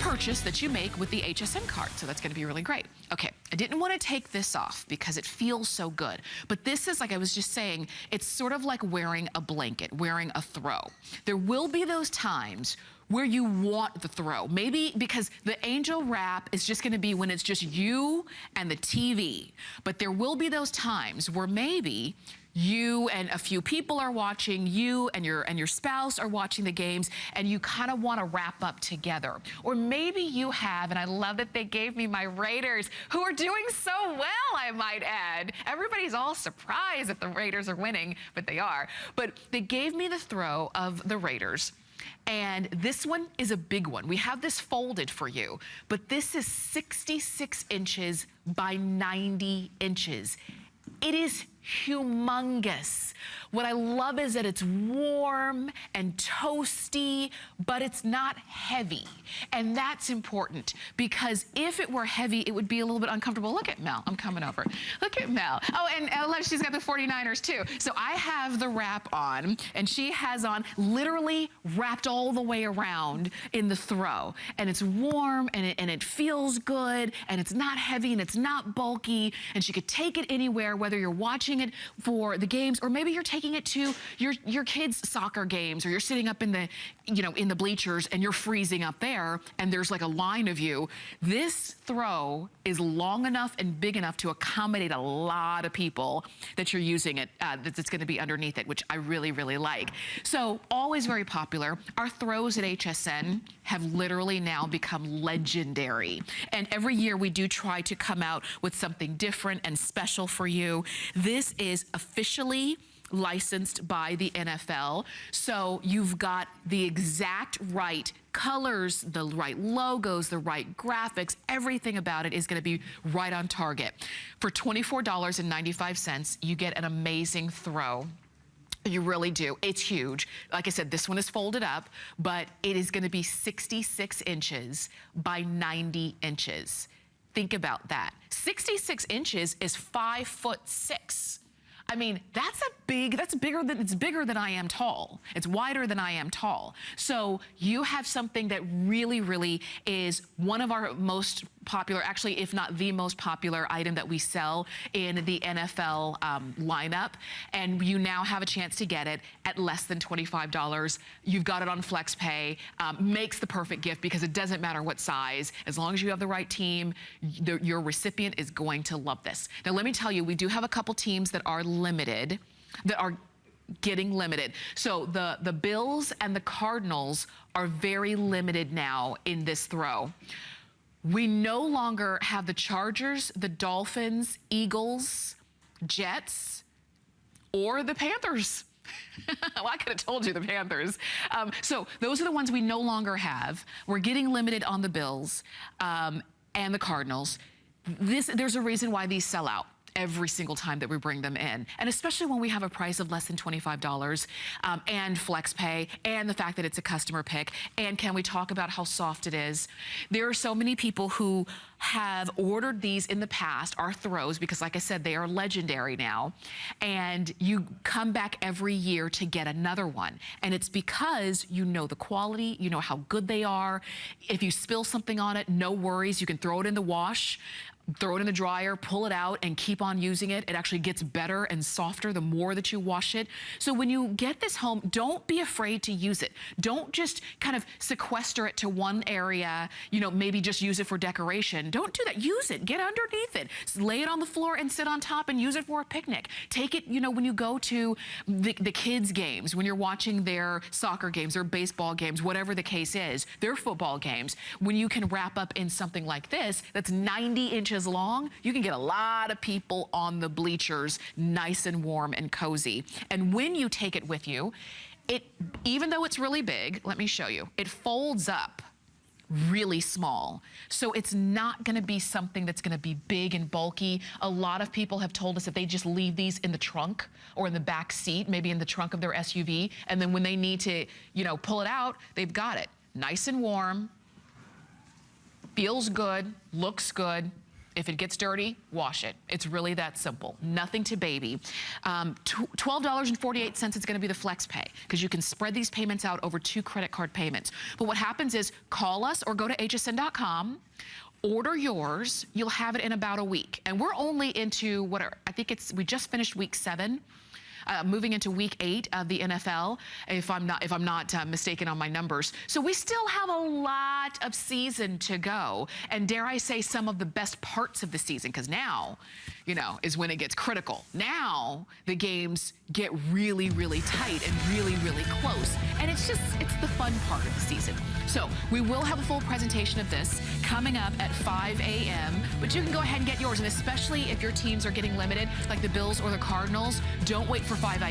purchase that you make with the HSN card. So that's gonna be really great. Okay, I didn't wanna take this off because it feels so good. But this is, like I was just saying, it's sort of like wearing a blanket, wearing a throw. There will be those times where you want the throw. Maybe because the angel wrap is just gonna be when it's just you and the TV. But there will be those times where maybe you and a few people are watching, you and your spouse are watching the games, and you kind of want to wrap up together. Or maybe you have, and I love that they gave me my Raiders, who are doing so well, I might add. Everybody's all surprised that the Raiders are winning, but they are. But they gave me the throw of the Raiders. And this one is a big one. We have this folded for you, but this is 66 inches by 90 inches. It is humongous. What I love is that it's warm and toasty, but it's not heavy. And that's important because if it were heavy, it would be a little bit uncomfortable. Look at Mel, I'm coming over. Look at Mel. Oh, and she's got the 49ers too. So I have the wrap on and she has on literally wrapped all the way around in the throw. And it's warm and it feels good and it's not heavy and it's not bulky and she could take it anywhere, whether you're watching it for the games or maybe you're taking it to your kids' soccer games or you're sitting up in the, in the bleachers and you're freezing up there and there's like a line of you. This throw is long enough and big enough to accommodate a lot of people that you're using it, that's gonna be underneath it, which I really, really like. So always very popular. Our throws at HSN have literally now become legendary. And every year we do try to come out with something different and special for you. This is officially licensed by the NFL. So you've got the exact right colors, the right logos, the right graphics, everything about it is gonna be right on target. For $24.95, you get an amazing throw. You really do. It's huge. Like I said, this one is folded up, but it is gonna be 66 inches by 90 inches. Think about that. 66 inches is 5'6". I mean, it's bigger than I am tall. It's wider than I am tall. So you have something that really, really is one of our most popular, actually, if not the most popular item that we sell in the NFL lineup. And you now have a chance to get it at less than $25. You've got it on FlexPay. Makes the perfect gift because it doesn't matter what size. As long as you have the right team, your recipient is going to love this. Now, let me tell you, we do have a couple teams that are limited, that are getting limited. So the Bills and the Cardinals are very limited now in this throw. We no longer have the Chargers, the Dolphins, Eagles, Jets, or the Panthers. Well, I could have told you the Panthers. So those are the ones we no longer have. We're getting limited on the Bills and the Cardinals. There's a reason why these sell out every single time that we bring them in. And especially when we have a price of less than $25 and FlexPay and the fact that it's a customer pick. And can we talk about how soft it is? There are so many people who have ordered these in the past, our throws, because like I said, they are legendary now. And you come back every year to get another one. And it's because you know the quality, you know how good they are. If you spill something on it, no worries. You can throw it in the wash, throw it in the dryer, pull it out, and keep on using it. It actually gets better and softer the more that you wash it. So when you get this home, don't be afraid to use it. Don't just kind of sequester it to one area, maybe just use it for decoration. Don't do that. Use it. Get underneath it. Lay it on the floor and sit on top and use it for a picnic. Take it, when you go to the kids' games, when you're watching their soccer games, their baseball games, whatever the case is, their football games, when you can wrap up in something like this that's 90 inches long, you can get a lot of people on the bleachers nice and warm and cozy. And when you take it with you, even though it's really big, let me show you, it folds up really small. So it's not gonna be something that's gonna be big and bulky. A lot of people have told us that they just leave these in the trunk or in the back seat, maybe in the trunk of their SUV, and then when they need to, pull it out, they've got it. Nice and warm, feels good, looks good, If it gets dirty, wash it. It's really that simple. Nothing to baby. $12.48 is gonna be the flex pay, because you can spread these payments out over 2 credit card payments. But what happens is, call us or go to hsn.com, order yours, you'll have it in about a week. And we're only into, we just finished week 7. Moving into week 8 of the NFL, if I'm not mistaken on my numbers. So we still have a lot of season to go, and dare I say some of the best parts of the season, because now, you know, is when it gets critical. Now the games get really, really tight and really, really close, and it's the fun part of the season. So we will have a full presentation of this coming up at 5 a.m., but you can go ahead and get yours, and especially if your teams are getting limited, like the Bills or the Cardinals, don't wait for 5